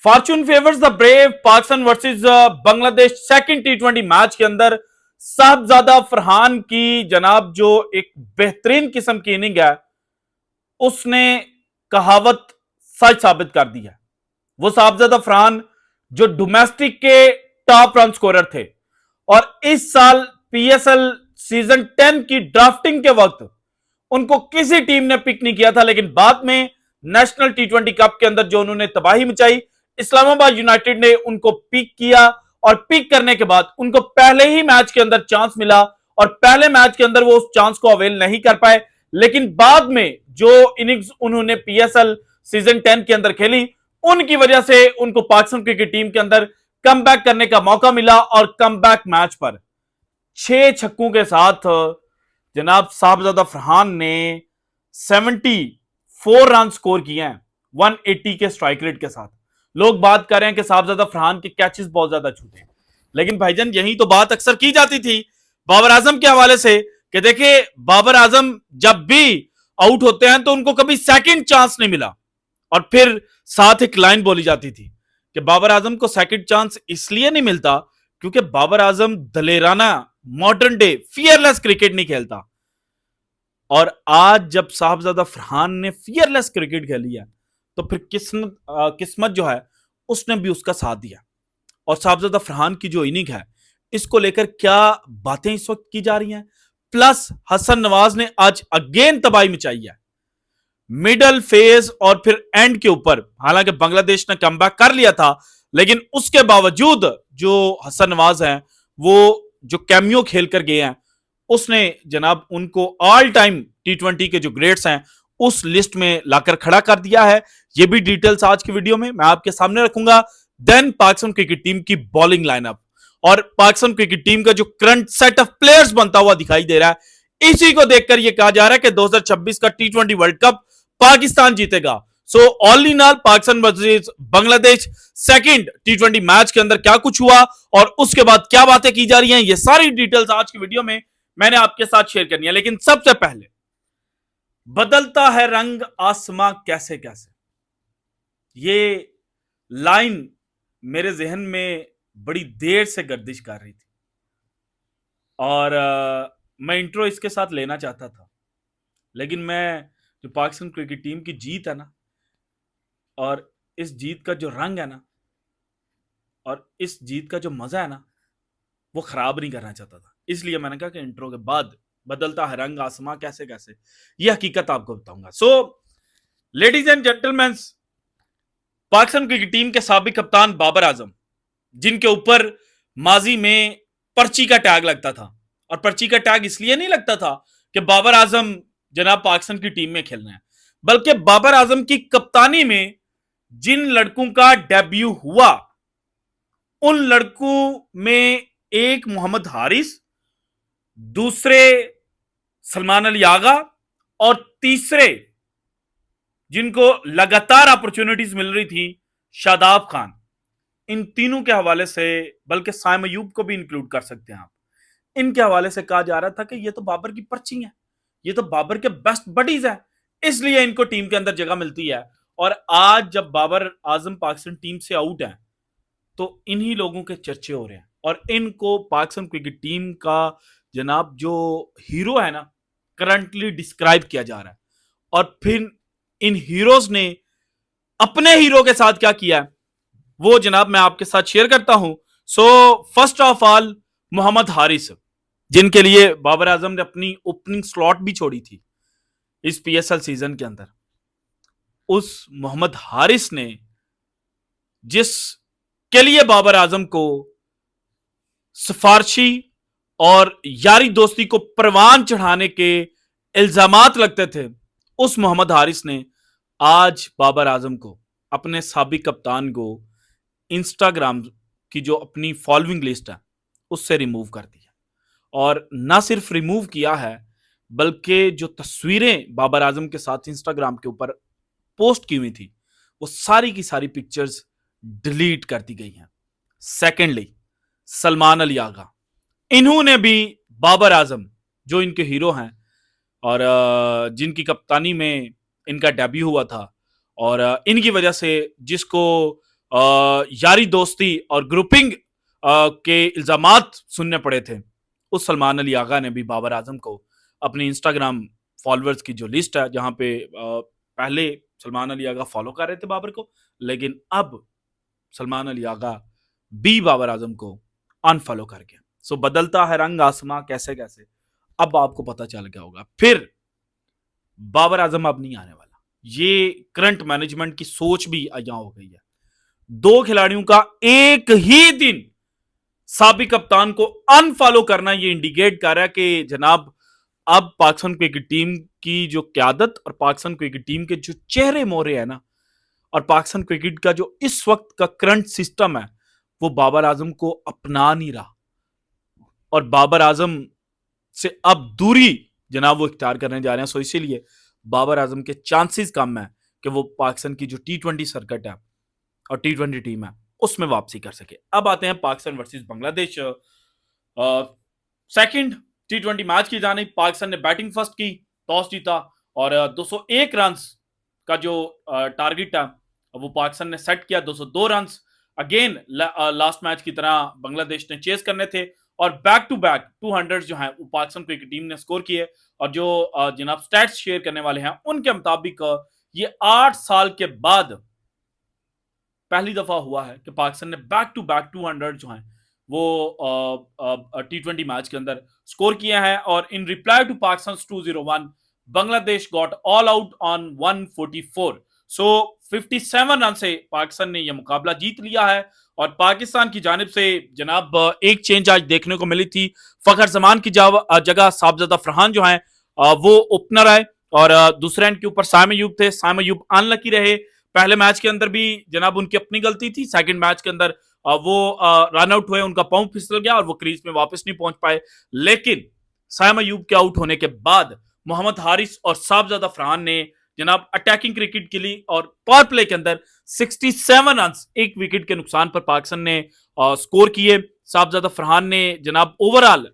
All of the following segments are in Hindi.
Fortune favours the brave. Pakistan versus Bangladesh second T20 match के अंदर साहबजादा फरहान की जनाब जो एक बेहतरीन किस्म की इनिंग है, उसने कहावत सच साबित कर दी है। वो साहबजादा फरहान जो डोमेस्टिक के टॉप रन स्कोरर थे और इस साल पीएसएल सीजन 10 की ड्राफ्टिंग के वक्त उनको किसी टीम ने पिक नहीं किया था, लेकिन बाद में नेशनल टी20 कप के अंदर जो उन्होंने तबाही मचाई, इस्लामाबाद यूनाइटेड ने उनको पिक किया और पिक करने के बाद उनको पहले ही मैच के अंदर चांस मिला और पहले मैच के अंदर वो उस चांस को अवेल नहीं कर पाए। लेकिन बाद में जो इनिंग्स उन्होंने पीएसएल सीजन 10 के अंदर खेली, उनकी वजह से उनको पाकिस्तान क्रिकेट टीम के अंदर कमबैक करने का मौका मिला और कमबैक मैच पर 6 छक्कों के साथ जनाब साहबजादा फरहान ने 74 रन स्कोर किए हैं 180 के स्ट्राइक रेट के साथ। लोग बात कर रहे हैं कि साहबजादा फरहान के कैचेस बहुत ज्यादा छूटे, लेकिन भाईजान यही तो बात अक्सर की जाती थी बाबर आजम के हवाले से कि देखिए बाबर आजम जब भी आउट होते हैं तो उनको कभी सेकंड चांस नहीं मिला। और फिर साथ एक लाइन बोली जाती थी कि बाबर आजम को सेकंड चांस इसलिए नहीं मिलता क्योंकि Babar Azam दलेराना modern day fearless cricket नहीं खेलता। और आज जब साहबजादा फरहान ने फियरलेस क्रिकेट खेली है तो फिर किस्मत जो है उसने भी उसका साथ दिया। और साहबजादा फरहान की जो इनिंग है, इसको लेकर क्या बातें इस वक्त की जा रही हैं, प्लस हसन नवाज ने आज अगेन तबाही मचाई है मिडल फेज और फिर एंड के ऊपर। हालांकि बांग्लादेश ने कमबैक कर लिया था, लेकिन उसके बावजूद जो हसन नवाज हैं वो जो कैमियो खेल कर गए हैं, उसने जनाब उनको ऑल टाइम टी20 के जो ग्रेड्स हैं उस लिस्ट में लाकर खड़ा कर दिया है। ये भी डिटेल्स आज की वीडियो में मैं आपके सामने रखूंगा। देन पाकिस्तान क्रिकेट टीम की बॉलिंग लाइनअप और पाकिस्तान क्रिकेट टीम का जो करंट सेट ऑफ प्लेयर्स बनता हुआ दिखाई दे रहा है, इसी को देखकर यह कहा जा रहा है कि 2026 का टी20 वर्ल्ड कप पाकिस्तान जीतेगा। So all in all Pakistan versus Bangladesh second T20 match के अंदर क्या कुछ हुआ और उसके बाद क्या बातें की जा रही हैं, ये सारी डिटेल्स आज की वीडियो में मैंने आपके साथ शेयर करनी है। लेकिन सबसे पहले, बदलता है रंग आसमां कैसे कैसे, ये लाइन मेरे जहन में बड़ी देर से गर्दिश कर रही थी और मैं इंट्रो इसके साथ लेना चाहता था, लेकिन मैं जो पाकिस्तान क्रिकेट टीम की जीत है ना, और इस जीत का जो रंग है ना, और इस जीत का जो मजा है ना, वो खराब नहीं करना चाहता था। इसलिए मैंने कहा कि इंट्रो के बाद बदलता है रंग आसमां कैसे कैसे, ये हकीकत आपको बताऊंगा। So ladies and gentleman, Pakistan cricket team के साबिक कप्तान बाबर आजम, जिनके ऊपर माजी में पर्ची का टैग लगता था, और पर्ची का टैग इसलिए नहीं लगता था कि बाबर आजम जनाब पाकिस्तान की टीम में खेलना है, बल्कि बाबर आजम की कप्तानी में जिन लड़कों का डेब्यू हुआ, उन लड़कों में एक मोहम्मद हारिस, दूसरे सलमान अली आगा और तीसरे जिनको लगातार अपॉर्चुनिटीज मिल रही थी शादाब खान। इन तीनों के हवाले से, बल्कि साइम अयूब को भी इंक्लूड कर सकते हैं आप, इनके हवाले से कहा जा रहा था कि ये तो बाबर की पर्ची है, ये तो बाबर के बेस्ट बडीज है, इसलिए इनको टीम के अंदर जगह मिलती है। और आज जब बाबर आजम पाकिस्तान टीम से आउट है तो इन्हीं लोगों के चर्चे हो रहे हैं और इनको पाकिस्तान क्रिकेट टीम का जनाब जो हीरो है ना, करंटली डिस्क्राइब किया जा रहा है। और फिर इन हीरोज ने अपने हीरो के साथ क्या किया है वो जनाब मैं आपके साथ शेयर करता हूं। So first of all, Mohammad Haris, जिनके लिए बाबर आजम ने अपनी ओपनिंग स्लॉट भी छोड़ी थी इस पीएसएल सीजन के अंदर, उस मोहम्मद हारिस ने जिस के लिए बाबर आजम को सिफारशी और यारी दोस्ती को परवान चढ़ाने के इल्जामात लगते थे, उस मोहम्मद हारिस ने आज बाबर आजम को, अपने साबिक कप्तान को, इंस्टाग्राम की जो अपनी फॉलोइंग लिस्ट है उससे रिमूव कर दिया। और ना सिर्फ रिमूव किया है, बल्कि जो तस्वीरें बाबर आजम के साथ इंस्टाग्राम के ऊपर पोस्ट की हुई थी वो सारी की सारी पिक्चर्स डिलीट कर दी गई हैं। सेकेंडली, सलमान अली आगा, इन्होंने भी बाबर आजम जो इनके हीरो हैं और जिनकी कप्तानी में इनका डेब्यू हुआ था और इनकी वजह से जिसको यारी दोस्ती और ग्रुपिंग के इल्जामात सुनने पड़े थे, उस सलमान अली आगा ने भी बाबर आजम को अपनी इंस्टाग्राम फॉलोअर्स की जो लिस्ट है, जहां पे पहले सलमान अली आगा फॉलो कर रहे थे बाबर को, लेकिन अब सलमान अली आगा भी बाबर आजम को अनफॉलो कर गया। सो बदलता है रंग आसमां कैसे कैसे, अब आपको पता चल गया होगा। फिर बाबर आजम अब नहीं आने वाला, ये करंट मैनेजमेंट की सोच भी यहां हो गई है। दो खिलाड़ियों का एक ही दिन साबिक कप्तान को अनफॉलो करना, ये इंडिकेट कर रहा है कि जनाब अब पाकिस्तान क्रिकेट टीम की जो क्यादत और पाकिस्तान क्रिकेट टीम के जो चेहरे मोहरे है ना, और पाकिस्तान क्रिकेट का जो इस वक्त का करंट सिस्टम है, वो बाबर आजम को अपना नहीं रहा, और बाबर आजम से अब दूरी जनाब वो इख्तियार करने जा रहे हैं। सो इसीलिए बाबर आजम के चांसेस कम है कि वो पाकिस्तान की जो T20 सर्किट है और T20 टीम है उसमें वापसी कर सके। अब आते हैं Pakistan versus Bangladesh second T20 match की जाने। पाकिस्तान ने बैटिंग फर्स्ट की, टॉस जीता और 201 रन का जो टारगेट है वो पाकिस्तान ने सेट किया, 202 रन। अगेन लास्ट मैच की तरह बांग्लादेश ने चेस करने थे और बैक टू बैक 200 जो है वो पाकिस्तान क्रिकेट टीम ने स्कोर किए। और जो जनाब स्टैट्स शेयर करने वाले हैं उनके मुताबिक ये 8 साल के बाद पहली दफा हुआ है कि पाकिस्तान ने बैक टू बैक 200 जो है वो T20 मैच के अंदर स्कोर किया है। और in reply to Pakistan 201 Bangladesh got all out on 144। So 57 run से पाकिस्तान ने यह मुकाबला जीत लिया है। और पाकिस्तान की जानिब से जनाब एक चेंज आज देखने को मिली थी, फखर जमान की जगह साहबजादा फरहान जो है वो ओपनर आए और दूसरे एंड के ऊपर साइम अयूब थे। साइम अयूब अनलकी रहे, पहले मैच के अंदर भी जनाब उनकी अपनी गलती थी, सेकंड मैच के अंदर वो रन आउट हुए, उनका पांव फिसल गया और वो क्रीज में वापस नहीं पहुंच पाए। लेकिन साइम अयूब के आउट होने के बाद मोहम्मद हारिस और साहबजादा फरहान ने जनाब अटैकिंग क्रिकेट के लिए और पावर प्ले के अंदर 67 रन एक विकेट के नुकसान पर पाकिस्तान ने स्कोर किए। साहबजादा फरहान ने जनाब ओवरऑल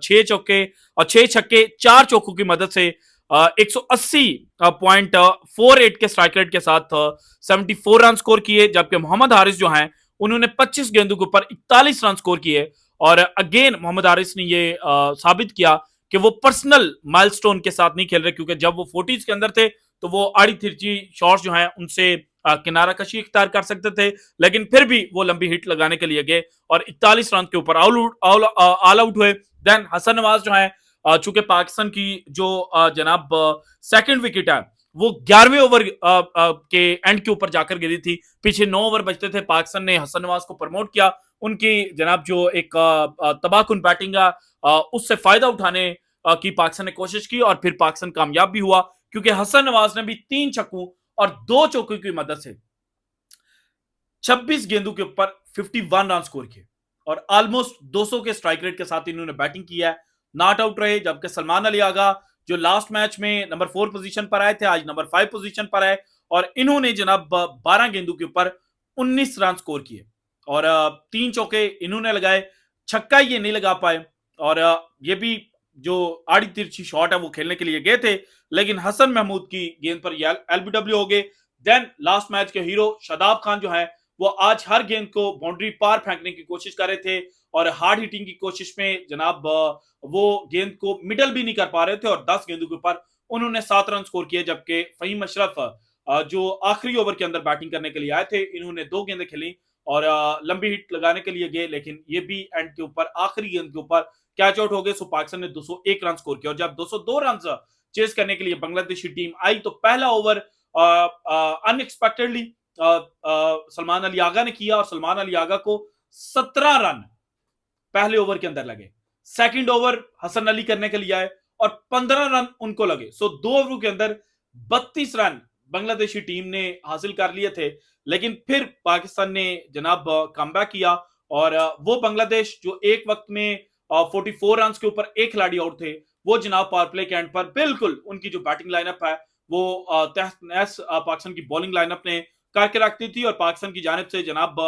6 चौके और 6 छक्के 4 चौकों की मदद से 180.48 के स्ट्राइक रेट के साथ 74 रन स्कोर किए, जबकि मोहम्मद हारिस जो हैं उन्होंने 25 गेंदों के ऊपर 41 रन स्कोर किए। और अगेन मोहम्मद हारिस ने ये साबित किया कि वो पर्सनल माइलस्टोन के साथ नहीं खेल रहे, क्योंकि जब वो 40s के अंदर थे तो वो आड़ी तिरछी शॉट्स जो हैं उनसे किनारा कशी इख्तियार कर सकते थे, लेकिन फिर भी वो लंबी हिट लगाने के लिए गए और 41 रन के ऊपर ऑल आउट हुए। देन हसन नवाज जो है, चूंकि पाकिस्तान की जो जनाब सेकंड विकेट है वो 11वें ओवर के एंड के ऊपर जाकर गिरी थी, पीछे 9 ओवर बचते थे, पाकिस्तान ने हसन नवाज को प्रमोट किया, उनकी जनाब जो एक तबाहकुन बैटिंग है उससे फायदा उठाने की पाकिस्तान ने कोशिश की और फिर पाकिस्तान कामयाब भी हुआ, क्योंकि हसन नवाज ने भी 3 छक्कों और 2 चौकों की मदद से 26 गेंदों के ऊपर 51 रन स्कोर किए और ऑलमोस्ट 200 के स्ट्राइक रेट के साथ इन्होंने बैटिंग की है, नॉट आउट रहे। जबकि सलमान अली आगा जो लास्ट मैच में नंबर 4 पोजीशन पर आए थे, आज नंबर 5 पोजीशन पर आए और इन्होंने जनाब 12 गेंदों के ऊपर 19 रन स्कोर किए और 3 चौके इन्होंने लगाए, छक्का ये नहीं लगा पाए और ये भी जो आड़ी तिरछी शॉट है वो खेलने के लिए गए थे, लेकिन हसन महमूद की गेंद पर एलबीडब्ल्यू हो गए। देन लास्ट मैच के हीरो शादाब खान जो है वो आज हर गेंद को बाउंड्री पार फेंकने की कोशिश कर रहे थे और हार्ड हिटिंग की कोशिश में जनाब वो गेंद को मिडल भी नहीं कर पा रहे थे और 10 गेंदों के ऊपर उन्होंने 7 रन स्कोर किए। जबकि फहीम अशरफ जो आखिरी ओवर के अंदर बैटिंग करने के लिए आए थे, इन्होंने 2 गेंदें खेली और लंबी हिट लगाने के लिए गए, लेकिन ये भी एंड के ऊपर आखिरी गेंद के ऊपर कैच आउट हो गए। सो पाकिस्तान ने 201 रन स्कोर किया और जब 202 रन चेस करने के लिए बांग्लादेशी टीम आई तो पहला ओवर अनएक्सपेक्टेडली सलमान अली आगा ने किया और सलमान अली आगा को 17 रन पहले ओवर के अंदर लगे। सेकंड ओवर हसन अली करने के लिए आए और 15 रन उनको लगे। सो 2 ओवरों के अंदर 32 रन बांग्लादेशी टीम ने हासिल कर लिए थे, लेकिन फिर पाकिस्तान ने जनाब कमबैक किया और वो बांग्लादेश जो एक वक्त में 44 रन के ऊपर एक खिलाड़ी आउट थे, वो जनाब पावर प्ले के एंड पर बिल्कुल उनकी जो बैटिंग लाइनअप है वो तहत नहस पाकिस्तान की बॉलिंग लाइनअप ने करके रखती थी और पाकिस्तान की जानिब से जनाब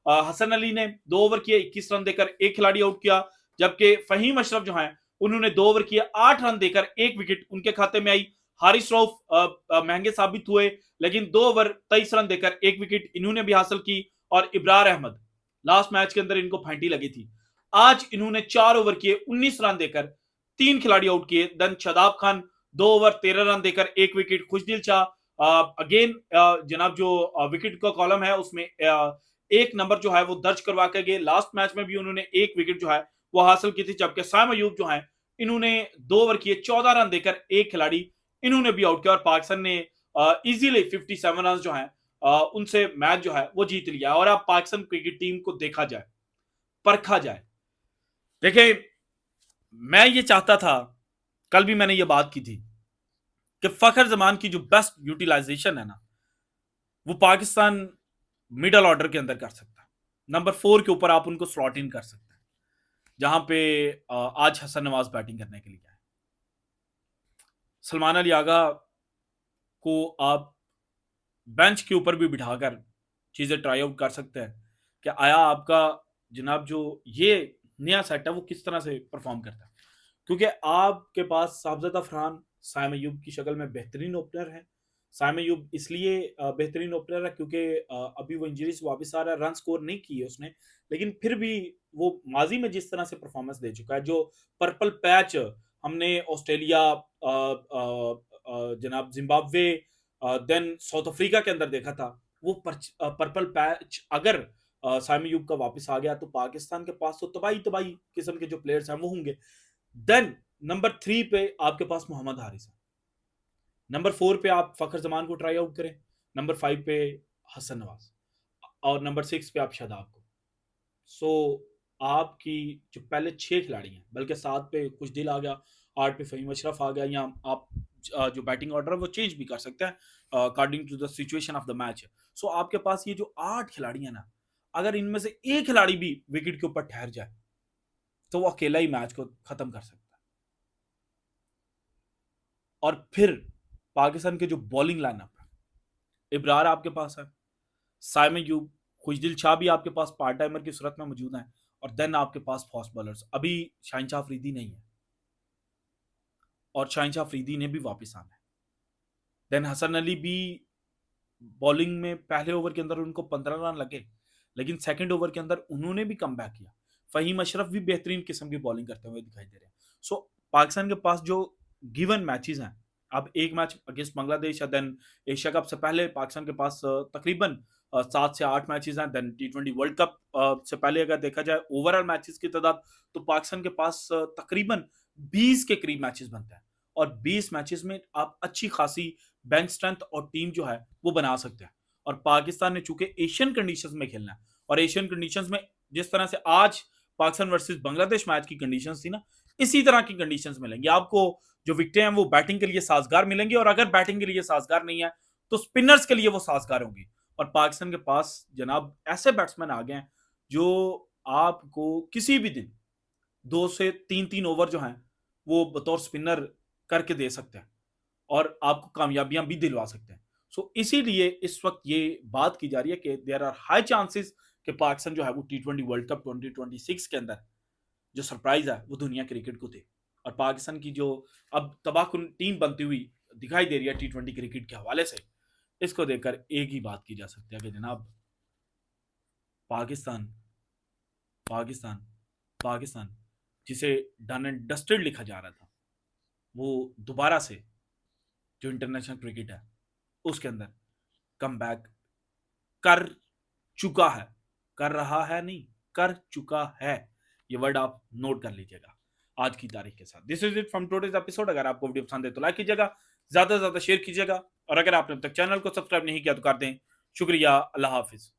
हसन अली ने 2 ओवर किए 21 रन देकर एक खिलाड़ी आउट किया, जबकि फहीम अशरफ जो हैं उन्होंने 2 ओवर किए 8 रन देकर एक विकेट उनके खाते में आई। हारिस रऊफ महंगे साबित हुए, लेकिन 2 ओवर 23 रन देकर 1 विकेट इन्होंने भी हासिल की। और इब्रार अहमद, लास्ट मैच के अंदर इनको फैंटी लगी थी, आज इन्होंने 4 ओवर किए 19 रन देकर 3 खिलाड़ी आउट किए। Then Shadab Khan 2 over 13 run देकर 1 विकेट। खुशदिल शाह अगेन जनाब जो विकेट का कॉलम है उसमें 1 नंबर जो है वो दर्ज करवा के गए। लास्ट मैच में भी उन्होंने 1 विकेट जो है वो हासिल की थी। जबकि साइम अयूब जो है इन्होंने 2 ओवर किए 14 रन देकर 1 खिलाड़ी इन्होंने भी आउट किया। और पाकिस्तान ने इजीली 57 रन जो है उनसे मैच जो है वो जीत लिया। और अब पाकिस्तान क्रिकेट टीम को देखा जाए, परखा जाए। देखिए, मैं ये चाहता था, कल भी मैंने ये बात की थी कि फखर जमान की जो बेस्ट यूटिलाइजेशन है ना, वो पाकिस्तान मिडल ऑर्डर के अंदर कर सकता है। नंबर 4 के ऊपर आप उनको स्लॉट इन कर सकते हैं, जहां पे आज हसन नवाज बैटिंग करने के लिए आए। सलमान अली आगा को आप बेंच के ऊपर भी बिठाकर चीजें ट्राई आउट कर सकते हैं कि आया आपका जनाब जो ये नया सेट है वो किस तरह से परफॉर्म करता है। क्योंकि आपके पास साहबजादा फरहान साइम अयूब की शक्ल में बेहतरीन ओपनर है। साइम अयूब इसलिए बेहतरीन ओपनर है क्योंकि अभी वो इंजरी से वापस आ रहा है, रन स्कोर नहीं किए उसने, लेकिन फिर भी वो माजी में जिस तरह से परफॉर्मेंस दे चुका है, जो पर्पल पैच हमने ऑस्ट्रेलिया, जनाब जिम्बाब्वे, देन साउथ अफ्रीका के अंदर देखा था, वो पर्पल पैच अगर साइम अयूब का वापस आ गया तो पाकिस्तान के पास तो तबाही तबाही किस्म के जो प्लेयर्स हैं वो होंगे। देन नंबर 3 पे आपके पास मोहम्मद हारिस है। नंबर 4 पे आप फखर जमान को ट्राई आउट करें। नंबर 5 पे हसन नवाज और नंबर 6 पे आप शादाब को। सो आपकी जो पहले 6 खिलाड़ी हैं, बल्कि 7 पे कुछ दिल आ गया, 8 पे फहीम अशरफ आ गया, या आप जो बैटिंग ऑर्डर है वो चेंज भी कर सकते हैं according to the situation of the match. So आपके पास ये जो 8 खिलाड़ी हैं ना, अगर इनमें से एक खिलाड़ी भी विकेट के ऊपर ठहर जाए तो वो अकेला ही मैच को खत्म कर सकता है। और फिर पाकिस्तान के जो बॉलिंग लाइनअप है, इब्रार आपके पास है, साइम अयूब, खुशदिल शाह भी आपके पास पार्ट टाइमर की सूरत में मौजूद हैं, और देन आपके पास फास्ट बॉलर्स, अभी शाहिनशाह अफरीदी नहीं है और शाहिनशाह अफरीदी ने भी वापस आना है। देन हसन अली भी बॉलिंग में पहले ओवर के अंदर उनको 15 रन लगे, लेकिन सेकंड ओवर के अंदर उन्होंने भी कम बैक किया। फहीम अशरफ भी बेहतरीन किस्म की बॉलिंग करते हुए दिखाई दे रहे हैं। सो पाकिस्तान के पास जो गिवन मैचेस हैं, अब एक match against Bangladesh, then Asia cup से पहले पाकिस्तान के पास तकरीबन 7 से 8 मैचेस हैं। देन T20 वर्ल्ड कप से पहले अगर देखा जाए ओवरऑल मैचेस की तादाद, तो पाकिस्तान के पास तकरीबन 20 के करीब मैचेस बनते हैं, और 20 मैचेस में आप अच्छी खासी बेंच स्ट्रेंथ और टीम जो है वो बना सकते हैं। और पाकिस्तान ने चूंकि एशियन कंडीशंस में खेलना है, और एशियन कंडीशंस में जिस तरह से आज पाकिस्तान वर्सेस बांग्लादेश मैच की कंडीशंस थी ना, इसी तरह की कंडीशंस मिलेंगी आपको। जो विकेटें हैं वो बैटिंग के लिए साजगार मिलेंगी, और अगर बैटिंग के लिए साजगार नहीं है तो स्पिनर्स के लिए वो साजगार होंगी। और पाकिस्तान के पास जनाब ऐसे बैट्समैन आ गए हैं जो आपको किसी भी दिन 2 से 3-3 ओवर जो हैं वो बतौर स्पिनर करके दे सकते हैं, और आपको कामयाबियां भी दिलवा सकते हैं। सो इसीलिए इस वक्त ये बात की जा रही है कि देयर आर हाई चांसेस कि पाकिस्तान जो है वो T20 वर्ल्ड कप 2026 के अंदर जो सरप्राइज है वो दुनिया क्रिकेट को दे। और पाकिस्तान की जो अब तबाहकुन टीम बनती हुई दिखाई दे रही है T20 क्रिकेट के हवाले से, इसको देखकर एक ही बात की जा सकती है कि जनाब पाकिस्तान पाकिस्तान पाकिस्तान जिसे डन एंड डस्टेड लिखा जा रहा था, वो दोबारा से जो इंटरनेशनल क्रिकेट है उसके अंदर कम बैक कर चुका है। कर रहा है नहीं, कर चुका है। ये वर्ड आप नोट कर लीजिएगा आज की तारीख के साथ। This is it from today's episode. अगर आपको वीडियो पसंद है तो लाइक कीजिएगा, ज्यादा से ज्यादा शेयर कीजिएगा, और अगर आपने अब तक चैनल को सब्सक्राइब नहीं किया तो कर दें। शुक्रिया, अल्लाह हाफिज।